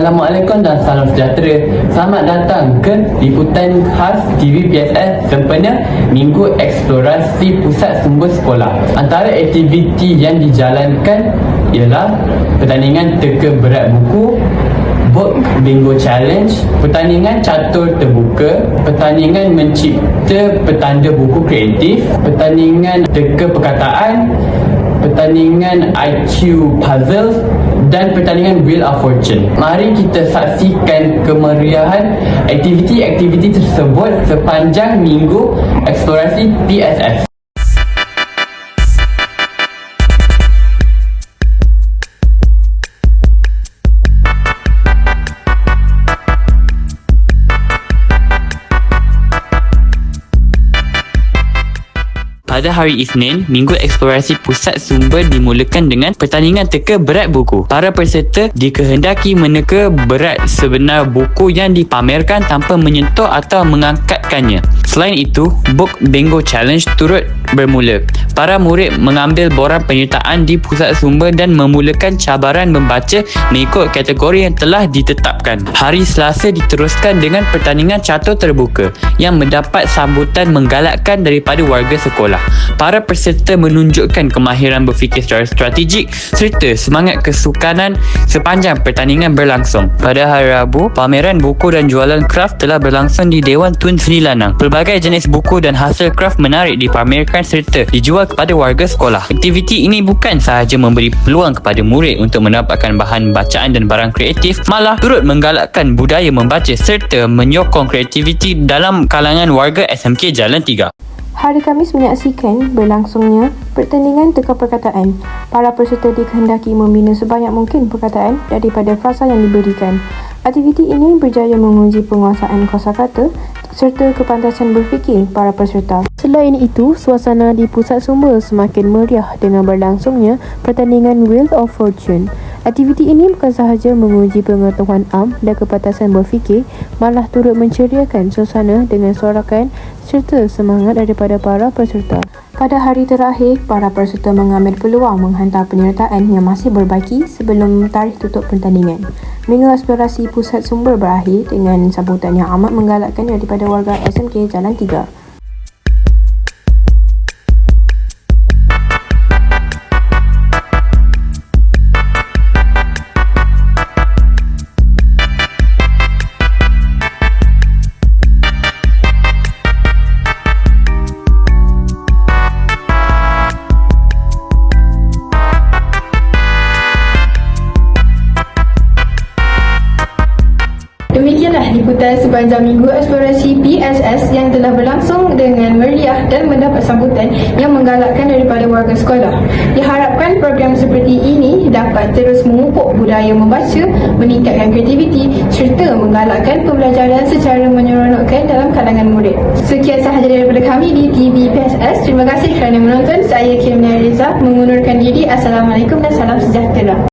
Assalamualaikum dan salam sejahtera. Selamat datang ke liputan khas TV PSS sempena Minggu Eksplorasi Pusat Sumber Sekolah. Antara aktiviti yang dijalankan ialah pertandingan teka berat buku, Book Bingo Challenge, pertandingan catur terbuka, pertandingan mencipta petanda buku kreatif, pertandingan teka perkataan, pertandingan IQ puzzles dan pertandingan Wheel of Fortune. Mari kita saksikan kemeriahan aktiviti-aktiviti tersebut sepanjang Minggu Eksplorasi PSS. Pada hari Isnin, Minggu Eksplorasi Pusat Sumber dimulakan dengan pertandingan teka berat buku. Para peserta dikehendaki meneka berat sebenar buku yang dipamerkan tanpa menyentuh atau mengangkatkannya. Selain itu, Book Bingo Challenge turut bermula. Para murid mengambil borang penyertaan di pusat sumber dan memulakan cabaran membaca mengikut kategori yang telah ditetapkan. Hari Selasa diteruskan dengan pertandingan catur terbuka yang mendapat sambutan menggalakkan daripada warga sekolah. Para peserta menunjukkan kemahiran berfikir secara strategik serta semangat kesukanan sepanjang pertandingan berlangsung. Pada hari Rabu, pameran buku dan jualan kraft telah berlangsung di Dewan Tun Seni Lanang. Pelbagai jenis buku dan hasil kraft menarik dipamerkan serta dijual kepada warga sekolah. Aktiviti ini bukan sahaja memberi peluang kepada murid untuk mendapatkan bahan bacaan dan barang kreatif, malah turut menggalakkan budaya membaca serta menyokong kreativiti dalam kalangan warga SMK Jalan 3. Hari Khamis menyaksikan berlangsungnya pertandingan teka perkataan. Para peserta dikehendaki membina sebanyak mungkin perkataan daripada frasa yang diberikan. Aktiviti ini berjaya menguji penguasaan kosakata serta kepantasan berfikir para peserta. Selain itu, suasana di pusat sumber semakin meriah dengan berlangsungnya pertandingan Wheel of Fortune. Aktiviti ini bukan sahaja menguji pengetahuan am dan kepantasan berfikir, malah turut menceriakan suasana dengan sorakan serta semangat daripada para peserta. Pada hari terakhir, para peserta mengambil peluang menghantar penyertaan yang masih berbaki sebelum tarikh tutup pertandingan. Minggu Eksplorasi Pusat Sumber berakhir dengan sambutan yang amat menggalakkan daripada warga SMK Jalan 3. Demikianlah liputan sepanjang Minggu Eksplorasi PSS yang telah berlangsung dengan meriah dan mendapat sambutan yang menggalakkan daripada warga sekolah. Diharapkan program seperti ini dapat terus memupuk budaya membaca, meningkatkan kreativiti serta menggalakkan pembelajaran secara menyeronokkan dalam kalangan murid. Sekian sahaja daripada kami di TV PSS. Terima kasih kerana menonton. Saya Kimia Reza mengundurkan diri. Assalamualaikum dan salam sejahtera.